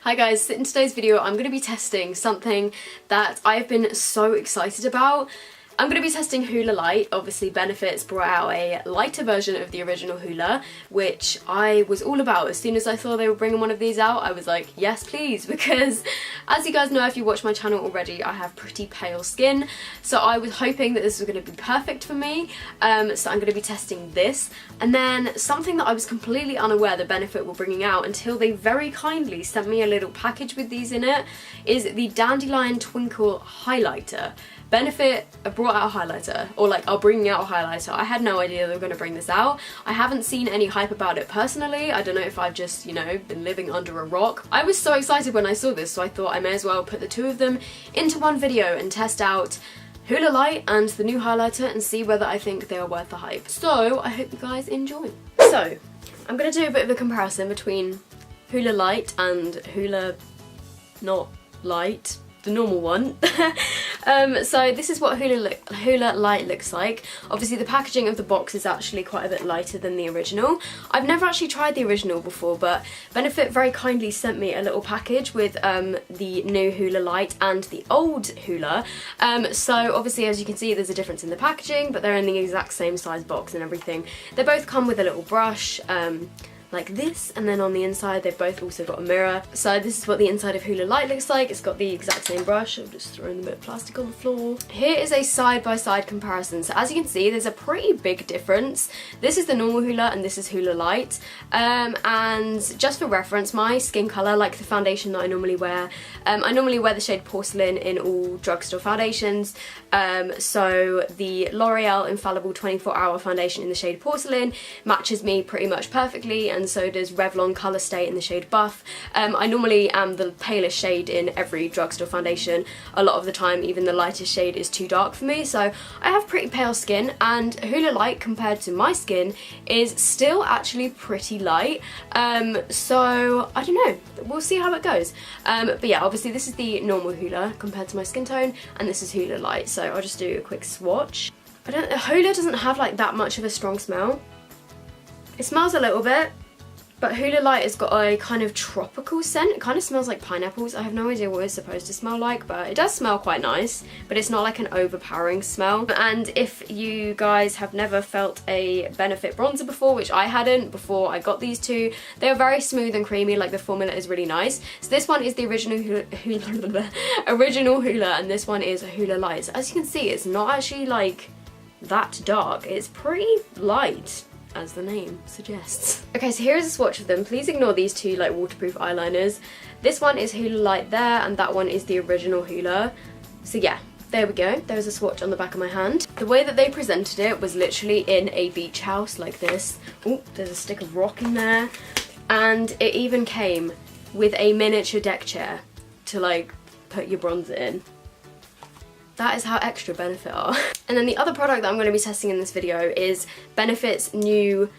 Hi guys, in today's video I'm going to be testing something that I've been so excited about. I'm going to be testing HOOLA Light. Obviously Benefits brought out a lighter version of the original HOOLA, which I was all about. As soon as I saw they were bringing one of these out, I was like, yes please, because as you guys know, if you watch my channel already, I have pretty pale skin, so I was hoping that this was going to be perfect for me. So I'm going to be testing this, and then something that I was completely unaware that Benefit were bringing out until they very kindly sent me a little package with these in it, is the Dandelion Twinkle Highlighter. Benefit brought out a highlighter, or like are bringing out a highlighter. I had no idea they were going to bring this out. I haven't seen any hype about it personally. I don't know if I've just, you know, been living under a rock. I was so excited when I saw this, so I thought I may as well put the two of them into one video and test out HOOLA Light and the new highlighter and see whether I think they are worth the hype. So I hope you guys enjoy. So I'm going to do a bit of a comparison between HOOLA Light and HOOLA Not Light, the normal one. So this is what HOOLA Light looks like. Obviously the packaging of the box is actually quite a bit lighter than the original. I've never actually tried the original before, but Benefit very kindly sent me a little package with the new HOOLA Light and the old HOOLA. So obviously, as you can see, there's a difference in the packaging, but they're in the exact same size box and everything. They both come with a little brush, like this, and then on the inside they've both also got a mirror. So this is what the inside of HOOLA Light looks like. It's got the exact same brush. I'm just throwing a bit of plastic on the floor. Here is a side-by-side comparison. So as you can see, there's a pretty big difference. This is the normal HOOLA and this is HOOLA Light. And just for reference, my skin colour, like the foundation that I normally wear the shade Porcelain in all drugstore foundations. So the L'Oreal Infallible 24-Hour foundation in the shade Porcelain matches me pretty much perfectly, and so does Revlon Colour Stay in the shade Buff. I normally am the palest shade in every drugstore foundation. A lot of the time even the lightest shade is too dark for me, so I have pretty pale skin, and HOOLA Light compared to my skin is still actually pretty light. So I don't know, we'll see how it goes. But yeah, obviously this is the normal HOOLA compared to my skin tone, and this is HOOLA Light, so I'll just do a quick swatch. HOOLA doesn't have like that much of a strong smell. It smells a little bit, but HOOLA Light has got a kind of tropical scent. It kind of smells like pineapples. I have no idea what it's supposed to smell like, but it does smell quite nice, but it's not like an overpowering smell. And if you guys have never felt a Benefit bronzer before, which I hadn't before I got these two, they're very smooth and creamy, like the formula is really nice. So this one is the original HOOLA, and this one is HOOLA Light. So as you can see, it's not actually like that dark. It's pretty light, as the name suggests. Okay, so here is a swatch of them. Please ignore these two like waterproof eyeliners. This one is HOOLA Light there, and that one is the original HOOLA. So yeah, there we go. There's a swatch on the back of my hand. The way that they presented it was literally in a beach house like this. Oh, there's a stick of rock in there. And it even came with a miniature deck chair to like put your bronzer in. That is how extra Benefit are. And then the other product that I'm going to be testing in this video is Benefit's new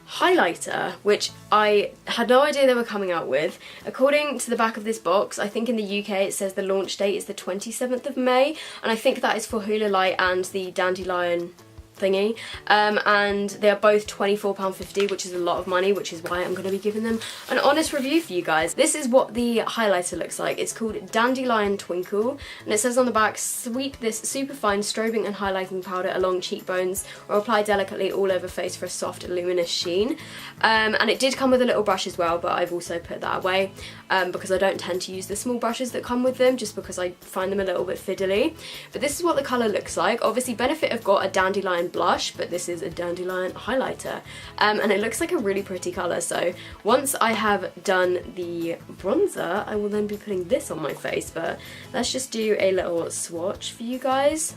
highlighter, which I had no idea they were coming out with. According to the back of this box, I think in the UK it says the launch date is the 27th of May, and I think that is for HOOLA Light and the Dandelion thingy, and they are both £24.50, which is a lot of money, which is why I'm going to be giving them an honest review for you guys. This is what the highlighter looks like. It's called Dandelion Twinkle, and it says on the back, sweep this superfine strobing and highlighting powder along cheekbones, or apply delicately all over face for a soft luminous sheen. And it did come with a little brush as well, but I've also put that away because I don't tend to use the small brushes that come with them, just because I find them a little bit fiddly. But this is what the colour looks like. Obviously Benefit have got a dandelion blush, but this is a dandelion highlighter, and it looks like a really pretty colour. So once I have done the bronzer, I will then be putting this on my face, but let's just do a little swatch for you guys.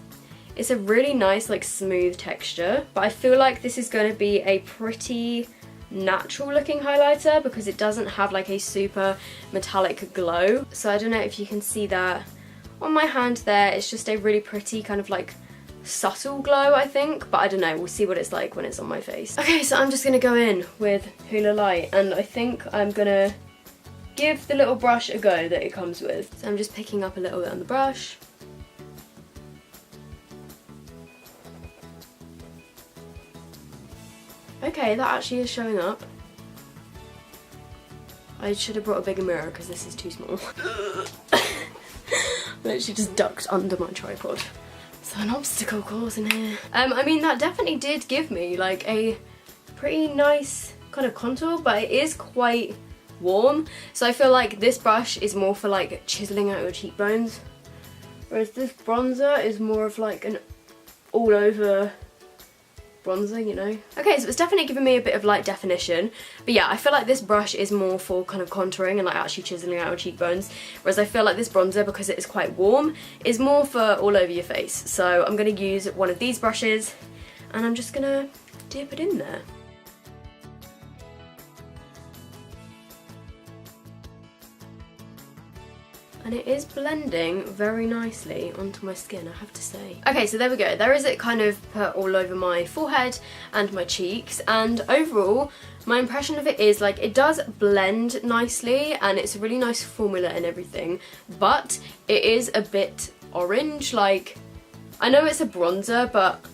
It's a really nice like smooth texture, but I feel like this is going to be a pretty natural looking highlighter because it doesn't have like a super metallic glow. So I don't know if you can see that on my hand there. It's just a really pretty kind of like subtle glow, I think, but I don't know, we'll see what it's like when it's on my face. Okay, so I'm just gonna go in with HOOLA Light, and I think I'm gonna give the little brush a go that it comes with. So I'm just picking up a little bit on the brush. Okay, that actually is showing up. I should have brought a bigger mirror because this is too small. Literally just ducked under my tripod. So an obstacle course in here. I mean, that definitely did give me like a pretty nice kind of contour, but it is quite warm. So I feel like this brush is more for like chiseling out your cheekbones, whereas this bronzer is more of like an all over bronzer, you know. Okay, so it's definitely giving me a bit of light definition, but yeah, I feel like this brush is more for kind of contouring and like actually chiseling out your cheekbones, whereas I feel like this bronzer, because it is quite warm, is more for all over your face. So I'm going to use one of these brushes and I'm just going to dip it in there. And it is blending very nicely onto my skin, I have to say. Okay, so there we go. There is it kind of put all over my forehead and my cheeks, and overall, my impression of it is like it does blend nicely and it's a really nice formula and everything, but it is a bit orange. Like, I know it's a bronzer, but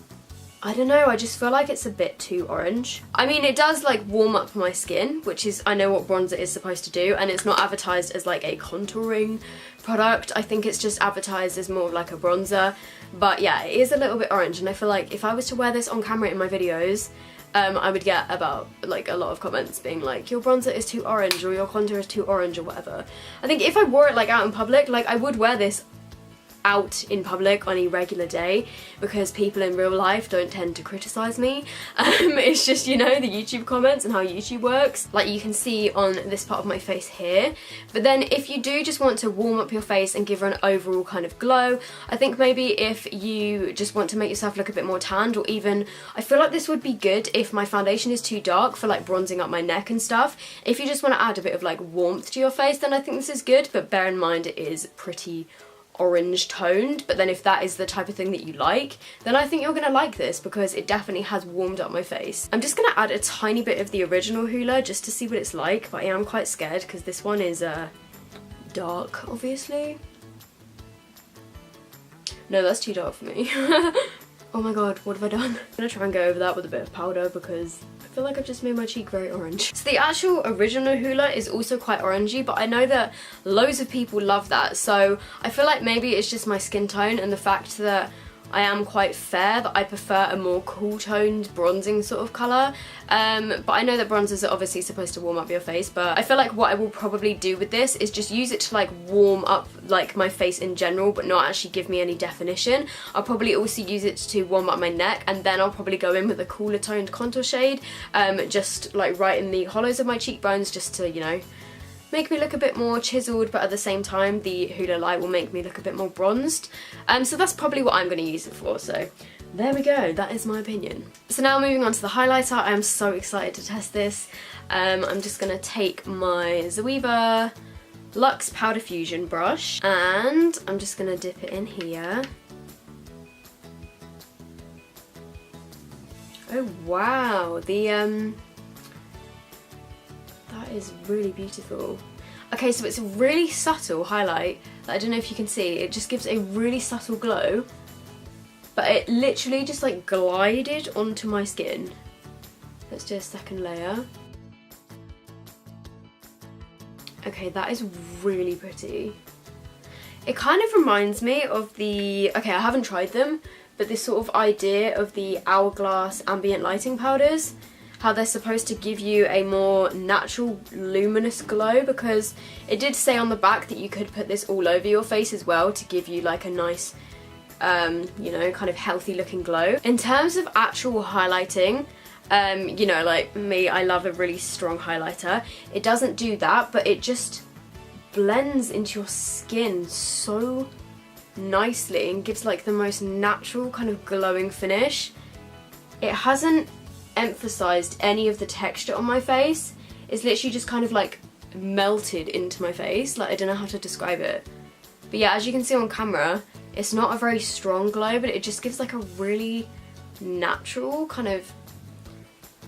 I don't know, I just feel like it's a bit too orange. I mean, it does like warm up my skin, which is, I know what bronzer is supposed to do, and it's not advertised as like a contouring product. I think it's just advertised as more of like a bronzer. But yeah, it is a little bit orange, and I feel like if I was to wear this on camera in my videos, I would get about like a lot of comments being like, your bronzer is too orange, or your contour is too orange, or whatever. I think if I wore it like out in public, like I would wear this out in public on a regular day, because people in real life don't tend to criticize me. It's just, you know, the YouTube comments and how YouTube works, like you can see on this part of my face here. But then if you do just want to warm up your face and give her an overall kind of glow, I think maybe if you just want to make yourself look a bit more tanned, or even, I feel like this would be good if my foundation is too dark for like bronzing up my neck and stuff. If you just want to add a bit of like warmth to your face, then I think this is good, but bear in mind it is pretty orange toned. But then if that is the type of thing that you like, then I think you're gonna like this, because it definitely has warmed up my face. I'm just gonna add a tiny bit of the original HOOLA just to see what it's like, but I am quite scared because this one is dark, obviously. No, that's too dark for me. Oh my god, what have I done? I'm gonna try and go over that with a bit of powder, because I feel like I've just made my cheek very orange. So the actual original HOOLA is also quite orangey, but I know that loads of people love that, so I feel like maybe it's just my skin tone and the fact that I am quite fair, that I prefer a more cool toned bronzing sort of colour. But I know that bronzers are obviously supposed to warm up your face, but I feel like what I will probably do with this is just use it to like warm up like my face in general, but not actually give me any definition. I'll probably also use it to warm up my neck, and then I'll probably go in with a cooler toned contour shade, just like right in the hollows of my cheekbones, just to, you know, make me look a bit more chiseled, but at the same time the HOOLA light will make me look a bit more bronzed. So that's probably what I'm going to use it for, so there we go, that is my opinion. So now moving on to the highlighter, I am so excited to test this. I'm just going to take my Zoeva Luxe Powder Fusion brush, and I'm just going to dip it in here. Oh wow, that is really beautiful. Okay, so it's a really subtle highlight. I don't know if you can see, it just gives a really subtle glow, but it literally just like glided onto my skin. Let's do a second layer. Okay, that is really pretty. It kind of reminds me of the, okay, I haven't tried them, but this sort of idea of the Hourglass ambient lighting powders, how they're supposed to give you a more natural luminous glow, because it did say on the back that you could put this all over your face as well to give you like a nice, you know, kind of healthy looking glow. In terms of actual highlighting, you know, like me, I love a really strong highlighter. It doesn't do that, but it just blends into your skin so nicely and gives like the most natural kind of glowing finish. It hasn't emphasized any of the texture on my face. It's literally just kind of like melted into my face. Like, I don't know how to describe it, but yeah, as you can see on camera, it's not a very strong glow, but it just gives like a really natural kind of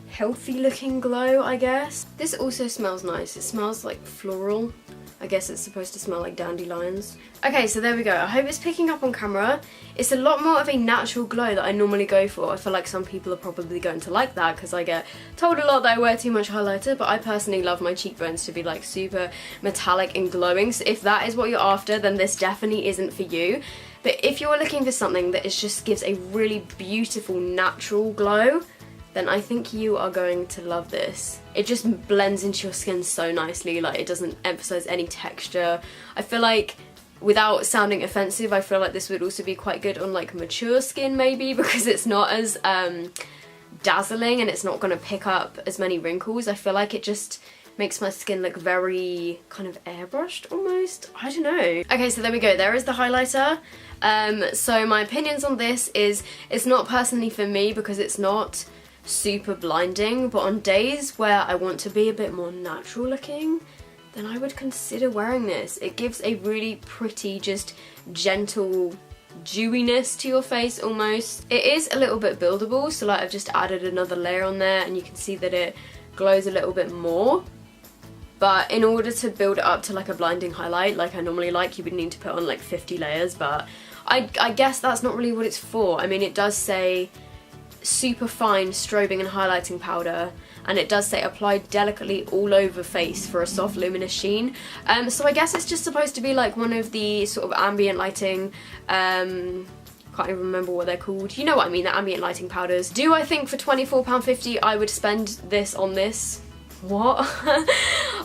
healthy looking glow, I guess. This also smells nice. It smells like floral, I guess it's supposed to smell like dandelions. Okay, so there we go. I hope it's picking up on camera. It's a lot more of a natural glow that I normally go for. I feel like some people are probably going to like that because I get told a lot that I wear too much highlighter, but I personally love my cheekbones to be like super metallic and glowing. So if that is what you're after, then this definitely isn't for you. But if you're looking for something that just gives a really beautiful natural glow, then I think you are going to love this. It just blends into your skin so nicely, like it doesn't emphasize any texture. I feel like, without sounding offensive, I feel like this would also be quite good on like mature skin maybe, because it's not as dazzling and it's not going to pick up as many wrinkles. I feel like it just makes my skin look very kind of airbrushed almost. I don't know. Okay, so there we go. There is the highlighter. So my opinions on this is it's not personally for me because it's not super blinding, but on days where I want to be a bit more natural looking, then I would consider wearing this. It gives a really pretty, just gentle dewiness to your face almost. It is a little bit buildable, so like I've just added another layer on there and you can see that it glows a little bit more. But in order to build it up to like a blinding highlight like I normally like, you would need to put on like 50 layers, but I guess that's not really what it's for. I mean, it does say super fine strobing and highlighting powder, and it does say applied delicately all over face for a soft luminous sheen. So I guess it's just supposed to be like one of the sort of ambient lighting, can't even remember what they're called. You know what I mean, the ambient lighting powders. Do I think for £24.50 I would spend this on this? What?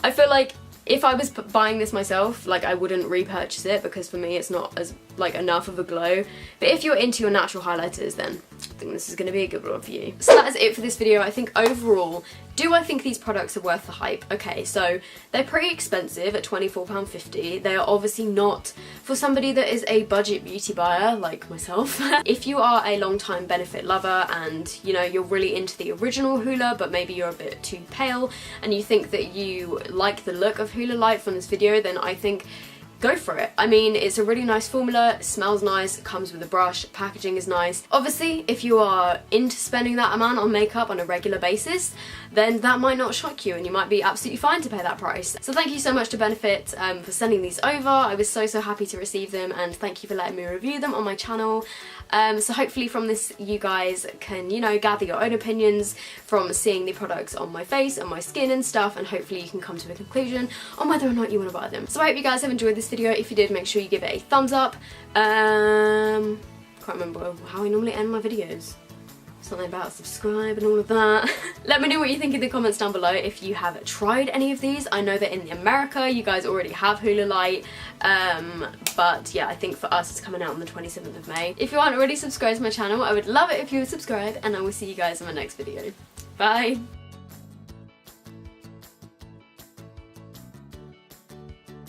I feel like if I was buying this myself, like I wouldn't repurchase it because for me it's not as like enough of a glow. But if you're into your natural highlighters, then I think this is going to be a good one for you. So that is it for this video. I think overall, do I think these products are worth the hype? Okay, so they're pretty expensive at £24.50. They are obviously not for somebody that is a budget beauty buyer like myself. If you are a long-time Benefit lover and you know you're really into the original HOOLA but maybe you're a bit too pale and you think that you like the look of HOOLA Light from this video, then I think go for it. I mean, it's a really nice formula, it smells nice, it comes with a brush, packaging is nice. Obviously, if you are into spending that amount on makeup on a regular basis, then that might not shock you and you might be absolutely fine to pay that price. So thank you so much to Benefit for sending these over. I was so happy to receive them, and thank you for letting me review them on my channel. So hopefully from this you guys can, you know, gather your own opinions from seeing the products on my face and my skin and stuff, and hopefully you can come to a conclusion on whether or not you want to buy them. So I hope you guys have enjoyed this video. If you did, make sure you give it a thumbs up. Can't remember how I normally end my videos. Something about subscribe and all of that. Let me know what you think in the comments down below if you have tried any of these. I know that in America you guys already have HOOLA Light, but yeah, I think for us it's coming out on the 27th of May. If you aren't already subscribed to my channel, I would love it if you would subscribe, and I will see you guys in my next video. Bye!